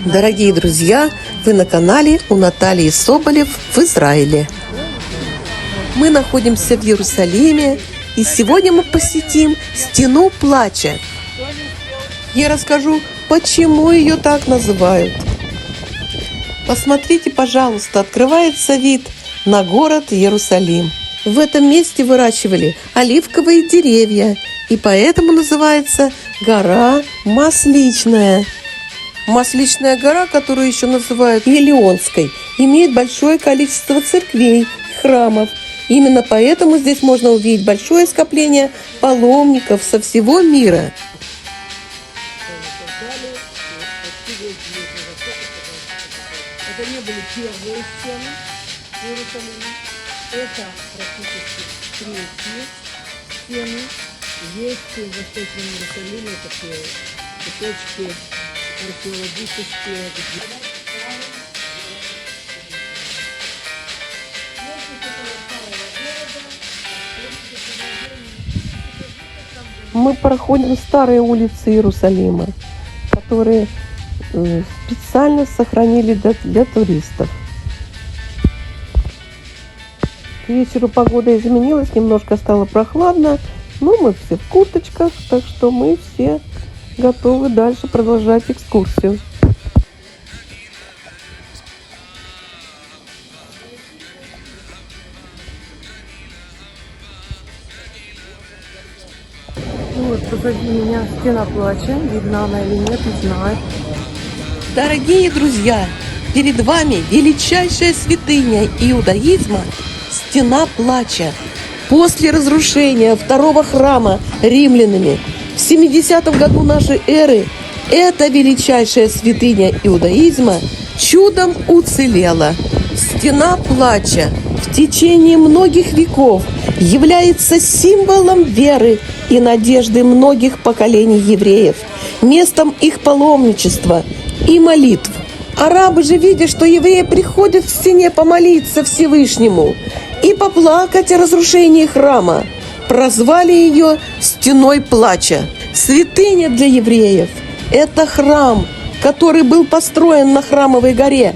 Дорогие друзья, вы на канале у Натальи Соболев в Израиле. Мы находимся в Иерусалиме, и сегодня мы посетим Стену Плача. Я расскажу, почему ее так называют. Посмотрите, пожалуйста, открывается вид на город Иерусалим. В этом месте выращивали оливковые деревья, и поэтому называется гора Масличная. Масличная гора, которую еще называют Елеонской, имеет большое количество церквей и храмов. Именно поэтому здесь можно увидеть большое скопление паломников со всего мира. Это не были первые стены Иерусалима. Это практически третьи стены. Есть в Восточном Иерусалиме такие кусочки археологические. Мы проходим старые улицы Иерусалима, которые специально сохранили для туристов. К вечеру погода изменилась, немножко стало прохладно, но мы все в курточках, так что мы все готовы дальше продолжать экскурсию. Вот позади меня Стена Плача, видна она или нет, не знаю. Дорогие друзья, перед вами величайшая святыня иудаизма – Стена Плача. После разрушения второго храма римлянами в 70-м году нашей эры эта величайшая святыня иудаизма чудом уцелела. Стена Плача в течение многих веков является символом веры и надежды многих поколений евреев, местом их паломничества и молитв. Арабы же, видя, что евреи приходят к стене помолиться Всевышнему и поплакать о разрушении храма, прозвали ее Стеной Плача. Святыня для евреев – это храм, который был построен на Храмовой горе.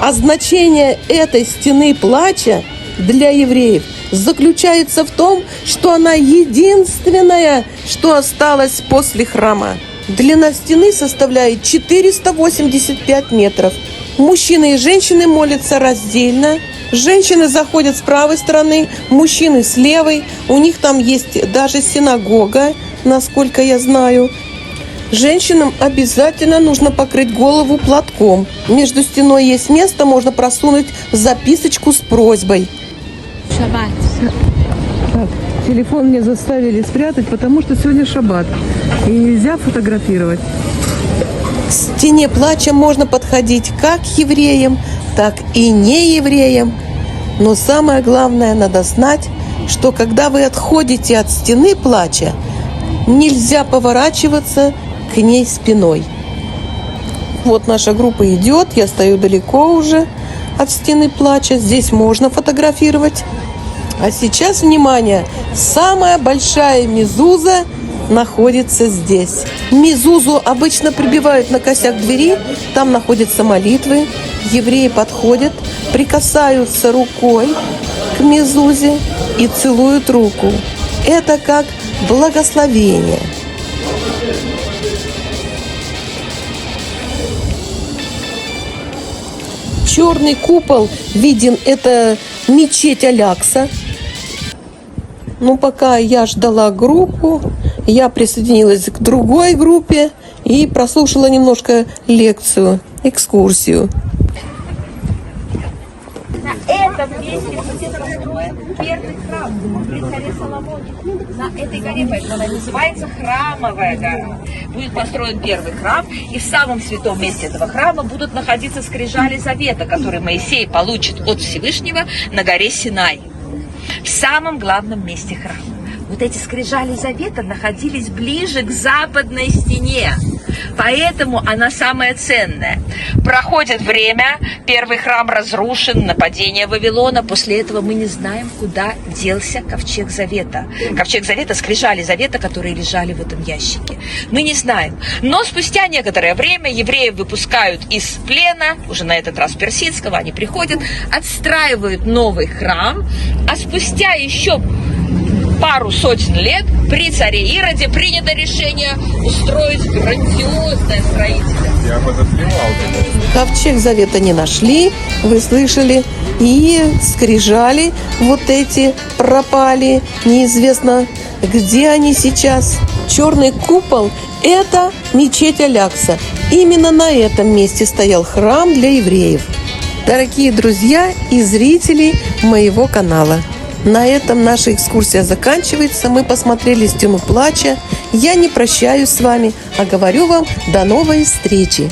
А значение этой Стены Плача для евреев заключается в том, что она единственная, что осталось после храма. Длина стены составляет 485 метров. Мужчины и женщины молятся раздельно. Женщины заходят с правой стороны, мужчины с левой. У них там есть даже синагога, насколько я знаю. Женщинам обязательно нужно покрыть голову платком. Между стеной есть место, можно просунуть записочку с просьбой. Шаббат. Так, телефон мне заставили спрятать, потому что сегодня шаббат. И нельзя фотографировать. К Стене Плача можно подходить как евреям, так и не евреям. Но самое главное, надо знать, что когда вы отходите от Стены Плача, нельзя поворачиваться к ней спиной. Вот наша группа идет, я стою далеко уже от Стены Плача. Здесь можно фотографировать. А сейчас, внимание, самая большая мезуза находится здесь. Мезузу обычно прибивают на косяк двери, там находятся молитвы. Евреи подходят, прикасаются рукой к мезузе и целуют руку. Это как благословение. Черный купол виден, это мечеть Алякса. Ну, пока я ждала группу, я присоединилась к другой группе и прослушала немножко лекцию, экскурсию. На этом месте построен первый храм при царе Соломоне. На этой горе, поэтому она называется Храмовая гора. Будет построен первый храм, и в самом святом месте этого храма будут находиться скрижали завета, которые Моисей получит от Всевышнего на горе Синай. В самом главном месте храма. Вот эти скрижали завета находились ближе к западной стене. Поэтому она самая ценная. Проходит время, первый храм разрушен, нападение Вавилона. После этого мы не знаем, куда делся Ковчег Завета. Ковчег Завета, скрижали Завета, которые лежали в этом ящике. Мы не знаем. Но спустя некоторое время евреев выпускают из плена, уже на этот раз персидского, они приходят, отстраивают новый храм, а спустя еще пару сотен лет при царе Ироде принято решение устроить грандиозное строительство. Я подозревал. Ковчег Завета не нашли, вы слышали, и скрижали вот эти пропали, неизвестно, где они сейчас. Черный купол – это мечеть Алякса. Именно на этом месте стоял храм для евреев. Дорогие друзья и зрители моего канала, на этом наша экскурсия заканчивается. Мы посмотрели «Стену плача». Я не прощаюсь с вами, а говорю вам до новой встречи.